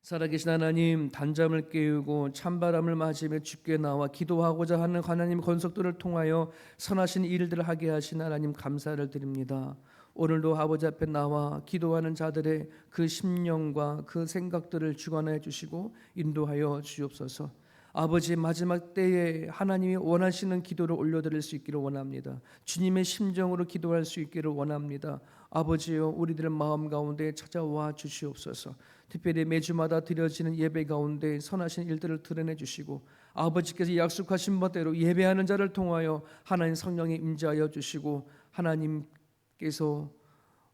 살아계신 하나님, 단잠을 깨우고 찬바람을 맞으며 주께 나와 기도하고자 하는 하나님 건속들을 통하여 선하신 일들을 하게 하신 하나님 감사를 드립니다. 오늘도 아버지 앞에 나와 기도하는 자들의 그 심령과 그 생각들을 주관해 주시고 인도하여 주옵소서. 아버지, 마지막 때에 하나님이 원하시는 기도를 올려드릴 수 있기를 원합니다. 주님의 심정으로 기도할 수 있기를 원합니다. 아버지여, 우리들의 마음 가운데 찾아와 주시옵소서. 특별히 매주마다 드려지는 예배 가운데 선하신 일들을 드러내 주시고, 아버지께서 약속하신 바대로 예배하는 자를 통하여 하나님 성령이 임재하여 주시고, 하나님께서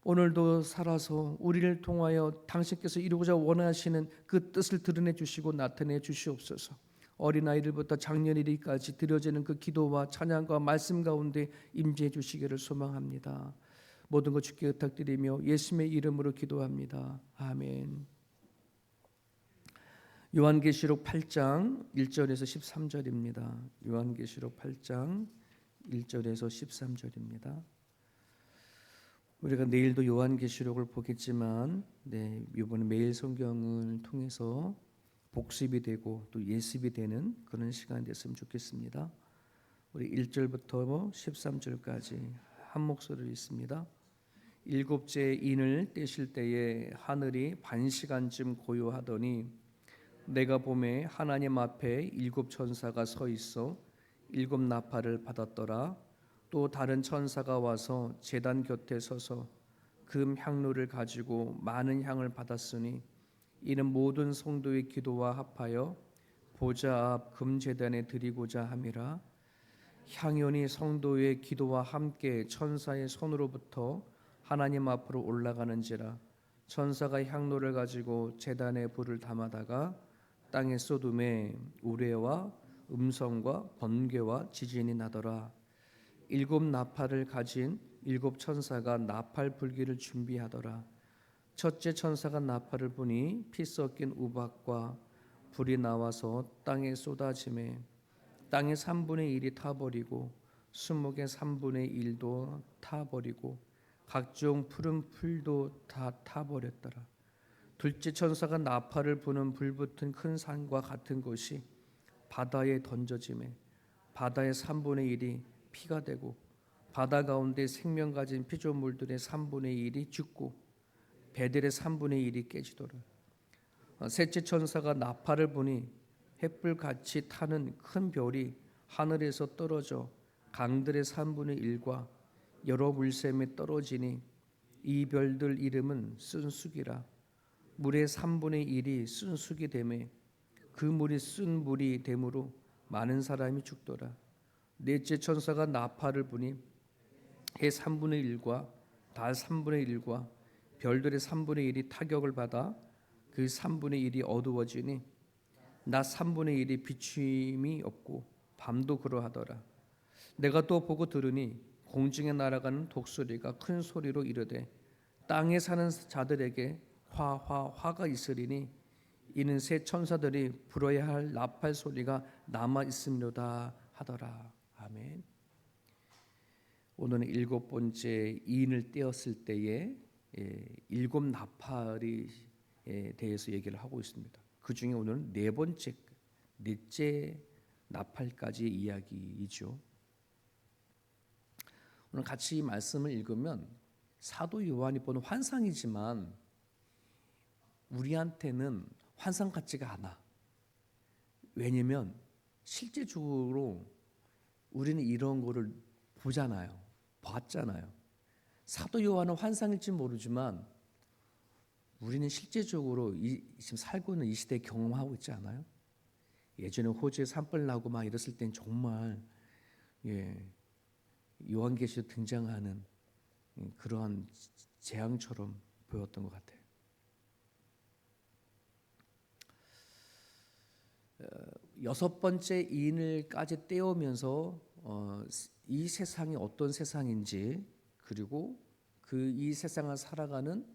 오늘도 살아서 우리를 통하여 당신께서 이루고자 원하시는 그 뜻을 드러내 주시고 나타내 주시옵소서. 어린아이들부터 장년이리까지 드려지는 그 기도와 찬양과 말씀 가운데 임재해 주시기를 소망합니다. 모든 것 주께 부탁드리며 예수님의 이름으로 기도합니다. 아멘. 요한계시록 8장 1절에서 13절입니다. 요한계시록 8장 1절에서 13절입니다. 우리가 내일도 요한계시록을 보겠지만 이번에 매일 성경을 통해서 복습이 되고 또 예습이 되는 그런 시간이 됐으면 좋겠습니다. 우리 1절부터 13절까지 한 목소리로 읽습니다. 일곱째 인을 떼실 때에 하늘이 반시간쯤 고요하더니 내가 보매 하나님 앞에 일곱 천사가 서 있어 일곱 나팔을 받았더라. 또 다른 천사가 와서 제단 곁에 서서 금 향로를 가지고 많은 향을 받았으니 이는 모든 성도의 기도와 합하여 보좌 앞 금제단에 드리고자 함이라. 향연이 성도의 기도와 함께 천사의 손으로부터 하나님 앞으로 올라가는지라. 천사가 향로를 가지고 제단에 불을 담아다가 땅에 쏟음에 우레와 음성과 번개와 지진이 나더라. 일곱 나팔을 가진 일곱 천사가 나팔 불기를 준비하더라. 첫째 천사가 나팔을 부니 피 섞인 우박과 불이 나와서 땅에 쏟아지매 땅의 3분의 1이 타버리고 수목의 3분의 1도 타버리고 각종 푸른 풀도 다 타버렸더라. 둘째 천사가 나팔을 부는 불붙은 큰 산과 같은 것이 바다에 던져지매 바다의 3분의 1이 피가 되고 바다 가운데 생명 가진 피조물들의 3분의 1이 죽고 배들의 3분의 1이 깨지더라. 셋째 천사가 나팔을 부니 햇불같이 타는 큰 별이 하늘에서 떨어져 강들의 3분의 1과 여러 물샘에 떨어지니 이 별들 이름은 쓴쑥이라. 물의 3분의 1이 쓴쑥이 되매 그 물이 쓴 물이 되므로 많은 사람이 죽더라. 넷째 천사가 나팔을 부니 해 3분의 1과 달 3분의 1과 별들의 3분의 1이 타격을 받아 그 3분의 1이 어두워지니 낮 3분의 1이 비춤이 없고 밤도 그러하더라. 내가 또 보고 들으니 공중에 날아가는 독수리가 큰 소리로 이르되 땅에 사는 자들에게 화가 있으리니 이는 새 천사들이 불어야 할 나팔 소리가 남아 있음이로다 하더라. 아멘. 오늘은 일곱 번째 인을 떼었을 때에 일곱 나팔에 대해서 얘기를 하고 있습니다. 그 중에 오늘은 넷째 나팔까지의 이야기이죠. 오늘 같이 이 말씀을 읽으면 사도 요한이 본 환상이지만 우리한테는 환상 같지가 않아. 왜냐면 실제적으로 우리는 이런 거를 보잖아요. 봤잖아요. 사도 요한은 환상일지 모르지만 우리는 실제적으로 지금 살고 있는 이 시대에 경험하고 있지 않아요? 예전에 호주에 산불 나고 막 이랬을 땐 정말 요한계시록 등장하는 그러한 재앙처럼 보였던 것 같아요. 여섯 번째 인을까지 떼오면서 이 세상이 어떤 세상인지, 그리고 이 세상을 살아가는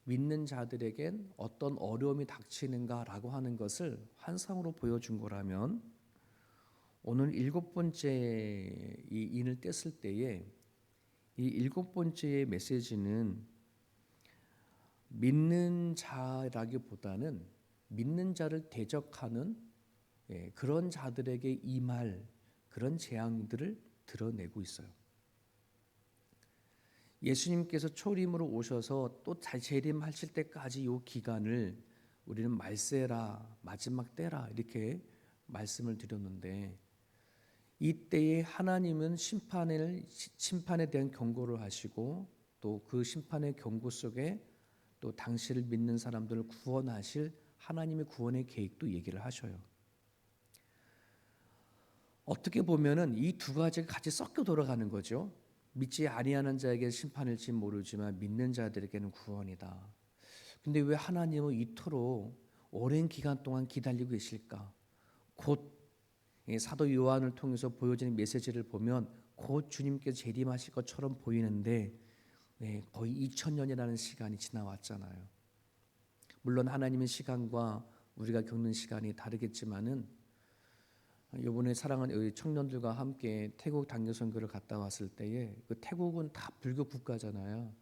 믿는 자들에겐 어떤 어려움이 닥치는가라고 하는 것을 환상으로 보여준 거라면, 오늘 일곱 번째 이 인을 뗐을 때에 이 일곱 번째의 메시지는 믿는 자라기보다는 믿는 자를 대적하는 그런 자들에게 임할 그런 재앙들을 드러내고 있어요. 예수님께서 초림으로 오셔서 또 재림하실 때까지 이 기간을 우리는 말세라, 마지막 때라 이렇게 말씀을 드렸는데, 이때에 하나님은 심판에 대한 경고를 하시고 또 그 심판의 경고 속에 또 당신을 믿는 사람들을 구원하실 하나님의 구원의 계획도 얘기를 하셔요. 어떻게 보면은 이 두 가지가 같이 섞여 돌아가는 거죠. 믿지 아니하는 자에게 심판일지 모르지만 믿는 자들에게는 구원이다. 근데 왜 하나님은 이토록 오랜 기간 동안 기다리고 계실까? 곧 사도 요한을 통해서 보여지는 메시지를 보면 곧 주님께서 재림하실 것처럼 보이는데 거의 2000년이라는 시간이 지나왔잖아요. 물론 하나님의 시간과 우리가 겪는 시간이 다르겠지만은, 이번에 사랑하는 청년들과 함께 태국 단기 선교를 갔다 왔을 때에 그 태국은 다 불교 국가잖아요.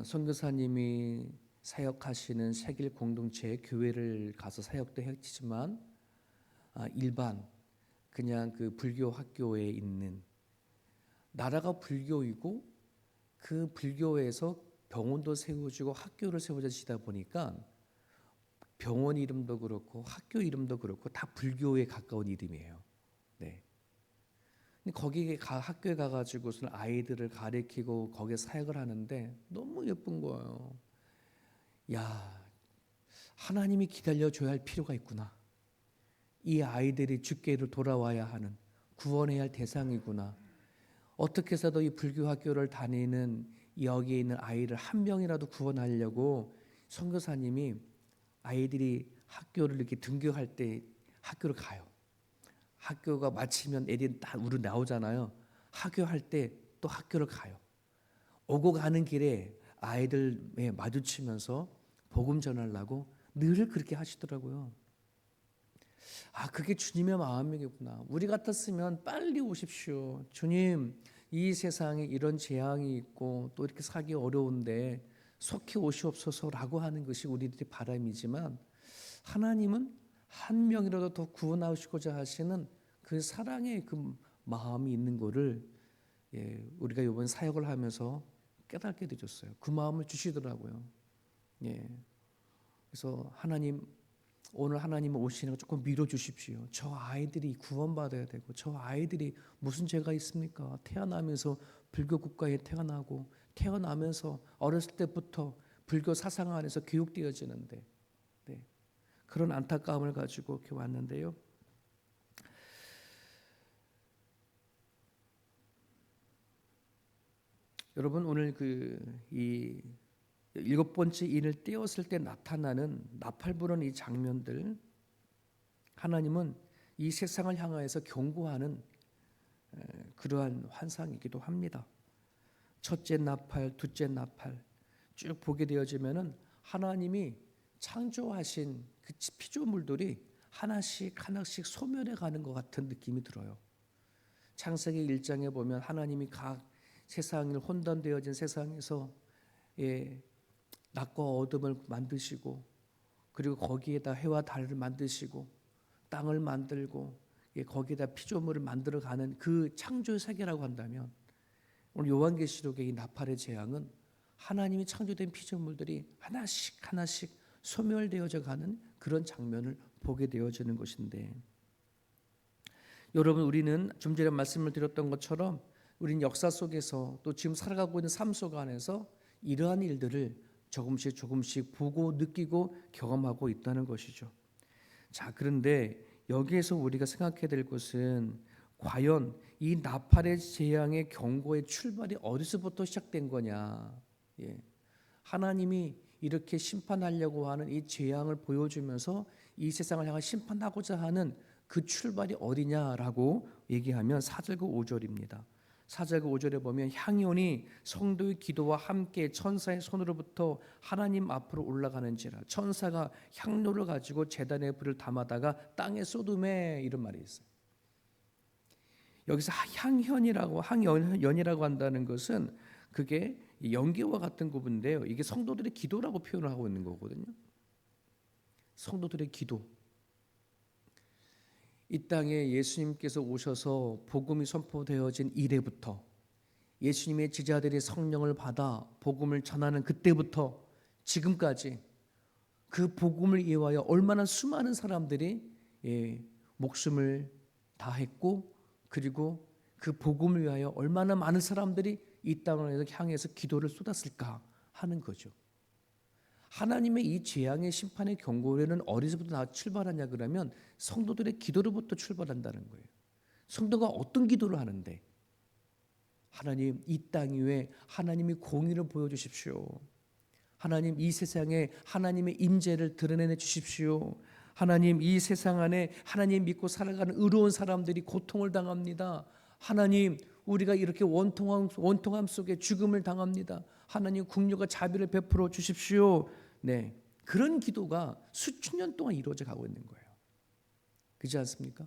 선교사님이 사역하시는 세길 공동체 교회를 가서 사역도 했지만 일반 그냥 그 불교 학교에 있는, 나라가 불교이고 그 불교에서 병원도 세워지고 학교를 세워지다 보니까 병원 이름도 그렇고 학교 이름도 그렇고 다 불교에 가까운 이름이에요. 네. 근데 거기에 학교에 가가지고서 아이들을 가르치고 거기에 사역을 하는데 너무 예쁜 거예요. 야, 하나님이 기다려줘야 할 필요가 있구나. 이 아이들이 주께로 돌아와야 하는, 구원해야 할 대상이구나. 어떻게 해서도 이 불교 학교를 다니는 여기에 있는 아이를 한 명이라도 구원하려고 선교사님이 아이들이 학교를 이렇게 등교할 때 학교를 가요. 학교가 마치면 애들이 다 우르 나오잖아요. 학교할 때 또 학교를 가요. 오고 가는 길에 아이들에 마주치면서 복음 전하려고 늘 그렇게 하시더라고요. 그게 주님의 마음이겠구나. 우리 같았으면 빨리 오십시오. 주님, 이 세상에 이런 재앙이 있고 또 이렇게 살기 어려운데 속히 오시옵소서라고 하는 것이 우리들의 바람이지만, 하나님은 한 명이라도 더 구원하시고자 하시는 그 사랑의 그 마음이 있는 거를 우리가 이번 사역을 하면서 깨닫게 되었어요. 그 마음을 주시더라고요. 그래서 오늘 하나님 오시는 거 조금 밀어주십시오. 저 아이들이 구원받아야 되고, 저 아이들이 무슨 죄가 있습니까? 태어나면서 불교 국가에 태어나고 태어나면서 어렸을 때부터 불교 사상 안에서 교육되어지는데, 그런 안타까움을 가지고 이렇게 왔는데요. 여러분, 오늘 이 7번째 인을 떼었을 때 나타나는 나팔 부는 이 장면들, 하나님은 이 세상을 향하여서 경고하는 그러한 환상이기도 합니다. 첫째 나팔, 둘째 나팔 쭉 보게 되어지면은 하나님이 창조하신 그 피조물들이 하나씩 하나씩 소멸해 가는 것 같은 느낌이 들어요. 창세기 1장에 보면 하나님이 각 세상을 혼돈되어진 세상에서 낮과 어둠을 만드시고, 그리고 거기에다 해와 달을 만드시고 땅을 만들고 거기에다 피조물을 만들어가는 그 창조의 세계라고 한다면, 오늘 요한계시록의 이 나팔의 재앙은 하나님이 창조된 피조물들이 하나씩 하나씩 소멸되어져 가는 그런 장면을 보게 되어지는 것인데, 여러분, 우리는 좀 전에 말씀을 드렸던 것처럼 우리는 역사 속에서 또 지금 살아가고 있는 삶 속 안에서 이러한 일들을 조금씩 조금씩 보고 느끼고 경험하고 있다는 것이죠. 자, 그런데 여기에서 우리가 생각해야 될 것은, 과연 이 나팔의 재앙의 경고의 출발이 어디서부터 시작된 거냐. 하나님이 이렇게 심판하려고 하는 이 재앙을 보여주면서 이 세상을 향해 심판하고자 하는 그 출발이 어디냐라고 얘기하면 4절과 5절입니다. 4절과 5절에 보면, 향연이 성도의 기도와 함께 천사의 손으로부터 하나님 앞으로 올라가는지라. 천사가 향로를 가지고 제단에 불을 담아다가 땅에 쏟음에, 이런 말이 있어요. 여기서 향연이라고 한다는 것은 그게 연기와 같은 부분인데요, 이게 성도들의 기도라고 표현을 하고 있는 거거든요. 성도들의 기도. 이 땅에 예수님께서 오셔서 복음이 선포되어진 이래부터 예수님의 제자들이 성령을 받아 복음을 전하는 그때부터 지금까지 그 복음을 위하여 얼마나 수많은 사람들이 목숨을 다했고, 그리고 그 복음을 위하여 얼마나 많은 사람들이 이 땅을 향해서 기도를 쏟았을까 하는 거죠. 하나님의 이 재앙의 심판의 경고에는 어디서부터 다 출발하냐 그러면 성도들의 기도로부터 출발한다는 거예요. 성도가 어떤 기도를 하는데, 하나님 이 땅 위에 하나님이 공의를 보여주십시오. 하나님 이 세상에 하나님의 임재를 드러내 주십시오. 하나님 이 세상 안에 하나님 믿고 살아가는 의로운 사람들이 고통을 당합니다. 하나님 우리가 이렇게 원통함 속에 죽음을 당합니다. 하나님 국류가 자비를 베풀어 주십시오. 네, 그런 기도가 수천 년 동안 이루어져 가고 있는 거예요. 그렇지 않습니까?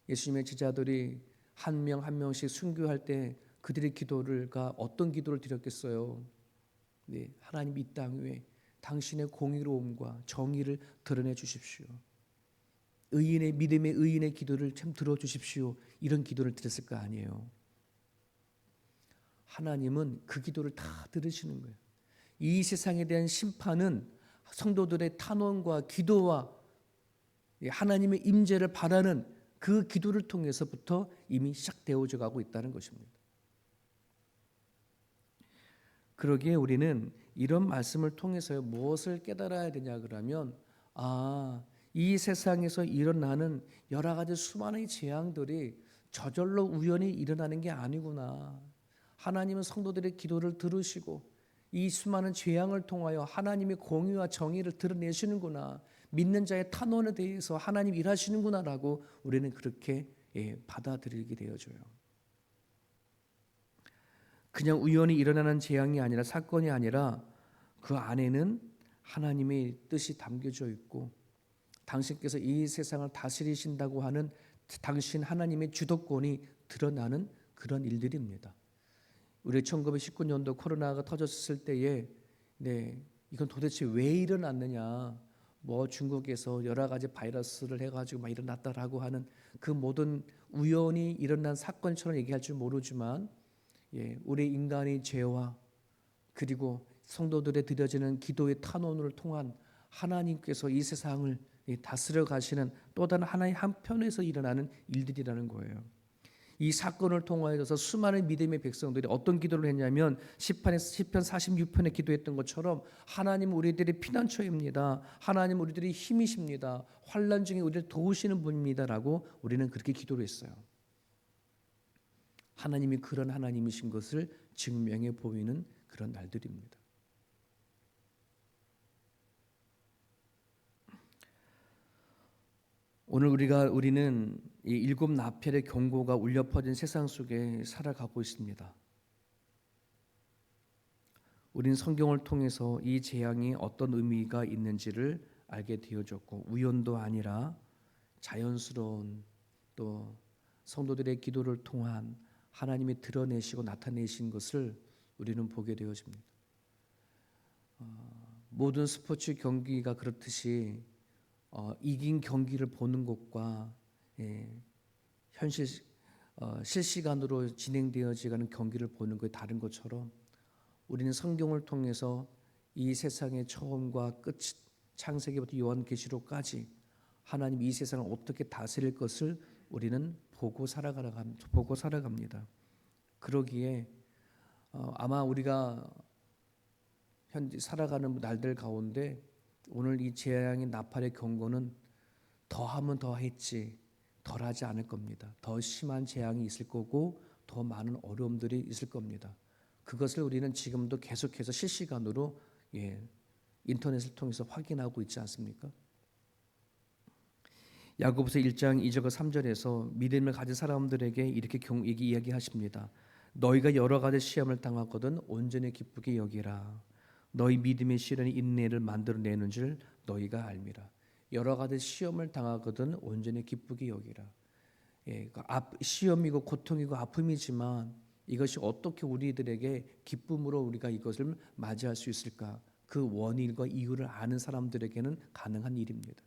예수님의 제자들이 한 명 한 명씩 순교할 때 그들의 기도가 어떤 기도를 드렸겠어요? 네, 하나님 이 땅 위에 당신의 공의로움과 정의를 드러내 주십시오. 의인의 믿음의 의인의 기도를 참 들어주십시오. 이런 기도를 드렸을 거 아니에요. 하나님은 그 기도를 다 들으시는 거예요. 이 세상에 대한 심판은 성도들의 탄원과 기도와 하나님의 임재를 바라는 그 기도를 통해서부터 이미 시작되어져 가고 있다는 것입니다. 그러기에 우리는 이런 말씀을 통해서 무엇을 깨달아야 되냐 그러면, 이 세상에서 일어나는 여러 가지 수많은 재앙들이 저절로 우연히 일어나는 게 아니구나. 하나님은 성도들의 기도를 들으시고 이 수많은 재앙을 통하여 하나님의 공의와 정의를 드러내시는구나. 믿는 자의 탄원에 대해서 하나님 일하시는구나라고 우리는 그렇게 받아들이게 되어져요. 그냥 우연히 일어나는 재앙이 아니라, 사건이 아니라 그 안에는 하나님의 뜻이 담겨져 있고 당신께서 이 세상을 다스리신다고 하는 당신 하나님의 주도권이 드러나는 그런 일들입니다. 우리 1919년도 코로나가 터졌을 때에 이건 도대체 왜 일어났느냐, 중국에서 여러 가지 바이러스를 해가지고 막 일어났다라고 하는 그 모든 우연히 일어난 사건처럼 얘기할 줄 모르지만, 우리 인간의 죄와 그리고 성도들의 드려지는 기도의 탄원을 통한 하나님께서 이 세상을 다스려 가시는 또 다른 하나의 한편에서 일어나는 일들이라는 거예요. 이 사건을 통하여서 수많은 믿음의 백성들이 어떤 기도를 했냐면, 시편 46편에 기도했던 것처럼 하나님 우리들의 피난처입니다. 하나님 우리들의 힘이십니다. 환난 중에 우리를 도우시는 분입니다라고 우리는 그렇게 기도를 했어요. 하나님이 그런 하나님이신 것을 증명해 보이는 그런 날들입니다. 오늘 우리는 이 일곱 나팔의 경고가 울려 퍼진 세상 속에 살아가고 있습니다. 우리는 성경을 통해서 이 재앙이 어떤 의미가 있는지를 알게 되어졌고, 우연도 아니라 자연스러운 또 성도들의 기도를 통한 하나님이 드러내시고 나타내신 것을 우리는 보게 되어집니다. 모든 스포츠 경기가 그렇듯이 이긴 경기를 보는 것과 실시간으로 진행되어지는 경기를 보는 것이 다른 것처럼, 우리는 성경을 통해서 이 세상의 처음과 끝, 창세기부터 요한계시록까지 하나님 이 세상을 어떻게 다스릴 것을 우리는 보고 살아갑니다. 그러기에 아마 우리가 현재 살아가는 날들 가운데 오늘 이 재앙의 나팔의 경고는 더하면 더했지 덜하지 않을 겁니다. 더 심한 재앙이 있을 거고 더 많은 어려움들이 있을 겁니다. 그것을 우리는 지금도 계속해서 실시간으로 인터넷을 통해서 확인하고 있지 않습니까? 야고보서 1장 2절과 3절에서 믿음을 가진 사람들에게 이렇게 이야기하십니다. 너희가 여러 가지 시험을 당하거든 온전히 기쁘게 여기라. 너희 믿음의 시련이 인내를 만들어내는 줄 너희가 알미라. 여러 가지 시험을 당하거든 온전히 기쁘게 여기라. 시험이고 고통이고 아픔이지만 이것이 어떻게 우리들에게 기쁨으로 우리가 이것을 맞이할 수 있을까? 그 원인과 이유를 아는 사람들에게는 가능한 일입니다.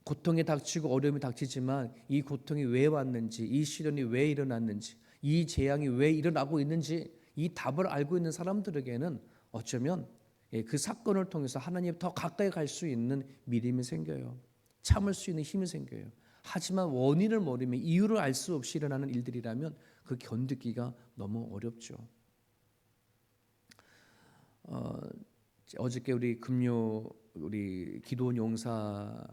고통이 닥치고 어려움이 닥치지만 이 고통이 왜 왔는지, 이 시련이 왜 일어났는지, 이 재앙이 왜 일어나고 있는지 이 답을 알고 있는 사람들에게는 어쩌면 그 사건을 통해서 하나님 더 가까이 갈 수 있는 믿음이 생겨요. 참을 수 있는 힘이 생겨요. 하지만 원인을 모르면, 이유를 알 수 없이 일어나는 일들이라면 그 견디기가 너무 어렵죠. 어저께 우리 기도원 용사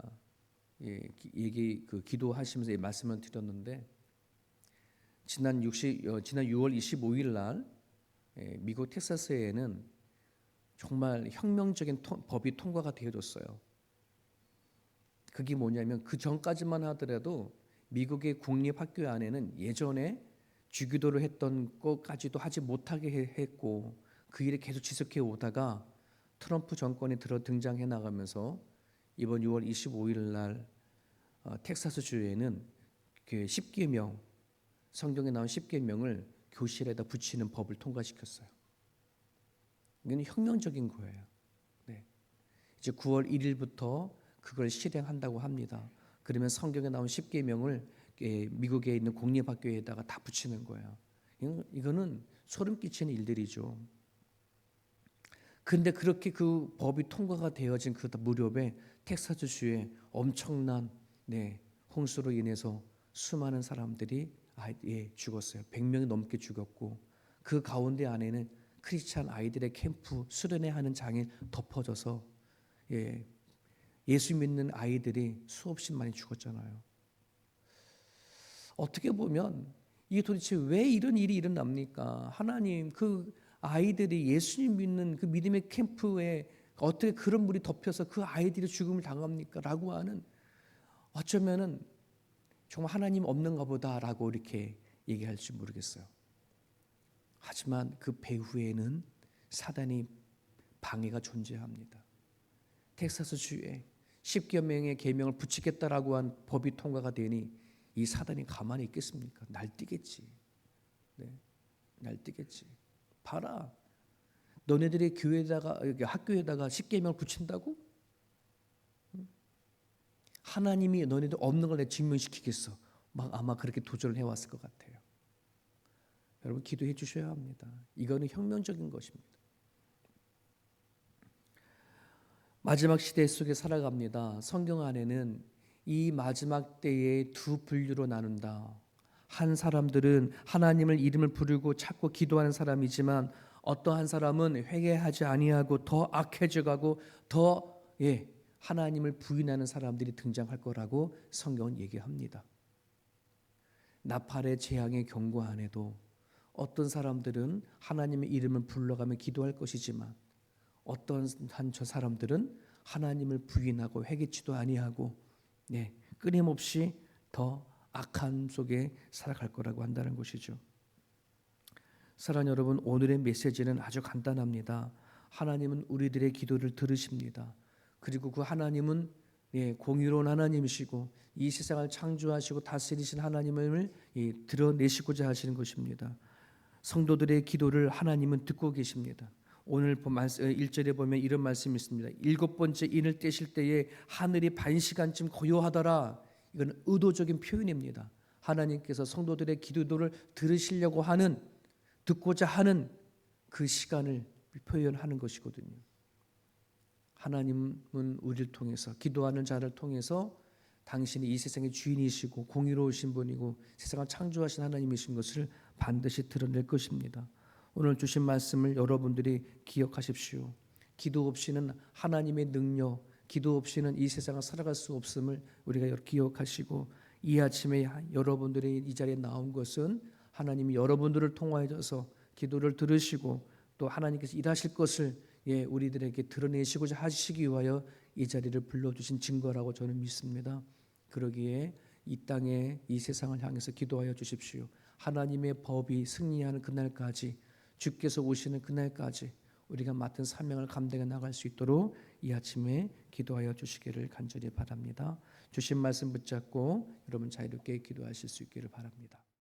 기도하시면서 말씀을 드렸는데, 지난 6월 25일 날 미국 텍사스에는 정말 혁명적인 법이 통과가 되어졌어요. 그게 뭐냐면, 그 전까지만 하더라도 미국의 국립학교 안에는 예전에 주기도를 했던 것까지도 하지 못하게 했고, 그 일이 계속 지속해 오다가 트럼프 정권이 등장해 나가면서 이번 6월 25일 날 텍사스 주에는 그 10계명, 성경에 나온 10계명을 교실에다 붙이는 법을 통과시켰어요. 이건 혁명적인 거예요. 네. 이제 9월 1일부터 그걸 실행한다고 합니다. 그러면 성경에 나온 10계명을 미국에 있는 공립학교에다가 다 붙이는 거예요. 이거는 소름 끼치는 일들이죠. 근데 그렇게 그 법이 통과가 되어진 그 무렵에 텍사스주에 엄청난 홍수로 인해서 수많은 사람들이 죽었어요. 100명이 넘게 죽었고, 그 가운데 안에는 크리스찬 아이들의 캠프 수련회하는 장이 덮어져서 예수 믿는 아이들이 수없이 많이 죽었잖아요. 어떻게 보면 이게 도대체 왜 이런 일이 일어납니까? 하나님, 그 아이들이 예수님 믿는 그 믿음의 캠프에 어떻게 그런 물이 덮여서 그 아이들이 죽음을 당합니까? 라고 하는, 어쩌면은 정말 하나님 없는가 보다라고 이렇게 얘기할지 모르겠어요. 하지만 그 배후에는 사단이 방해가 존재합니다. 텍사스 주에 10여 명의 계명을 붙이겠다라고 한 법이 통과가 되니 이 사단이 가만히 있겠습니까? 날뛰겠지. 날뛰겠지. 봐라, 너네들이 교회에다가, 학교에다가 10계명을 붙인다고? 하나님이 너네들 없는 걸 내가 증명시키겠어. 막 아마 그렇게 도전을 해왔을 것 같아요. 여러분, 기도해 주셔야 합니다. 이거는 혁명적인 것입니다. 마지막 시대 속에 살아갑니다. 성경 안에는 이 마지막 때에 두 분류로 나눈다. 한 사람들은 하나님을 이름을 부르고 찾고 기도하는 사람이지만, 어떠한 사람은 회개하지 아니하고 더 악해져가고 더 하나님을 부인하는 사람들이 등장할 거라고 성경은 얘기합니다. 나팔의 재앙의 경고 안에도 어떤 사람들은 하나님의 이름을 불러가며 기도할 것이지만, 어떤 저 사람들은 하나님을 부인하고 회개치도 아니하고 끊임없이 더 악한 속에 살아갈 거라고 한다는 것이죠. 사랑하는 여러분, 오늘의 메시지는 아주 간단합니다. 하나님은 우리들의 기도를 들으십니다. 그리고 그 하나님은 공의로운 하나님이시고 이 세상을 창조하시고 다스리신 하나님을 드러내시고자 하시는 것입니다. 성도들의 기도를 하나님은 듣고 계십니다. 오늘 1절에 보면 이런 말씀이 있습니다. 7번째 인을 떼실 때에 하늘이 반시간쯤 고요하더라. 이건 의도적인 표현입니다. 하나님께서 성도들의 기도를 들으시려고 하는, 듣고자 하는 그 시간을 표현하는 것이거든요. 하나님은 우리를 통해서, 기도하는 자를 통해서 당신이 이 세상의 주인이시고 공의로우신 분이고 세상을 창조하신 하나님이신 것을 반드시 드러낼 것입니다. 오늘 주신 말씀을 여러분들이 기억하십시오. 기도 없이는 하나님의 능력, 기도 없이는 이 세상을 살아갈 수 없음을 우리가 기억하시고, 이 아침에 여러분들이 이 자리에 나온 것은 하나님이 여러분들을 통하여서 기도를 들으시고 또 하나님께서 일하실 것을 우리들에게 드러내시고자 하시기 위하여 이 자리를 불러주신 증거라고 저는 믿습니다. 그러기에 이 땅에, 이 세상을 향해서 기도하여 주십시오. 하나님의 법이 승리하는 그날까지, 주께서 오시는 그날까지 우리가 맡은 사명을 감당해 나갈 수 있도록 이 아침에 기도하여 주시기를 간절히 바랍니다. 주신 말씀 붙잡고 여러분 자유롭게 기도하실 수 있기를 바랍니다.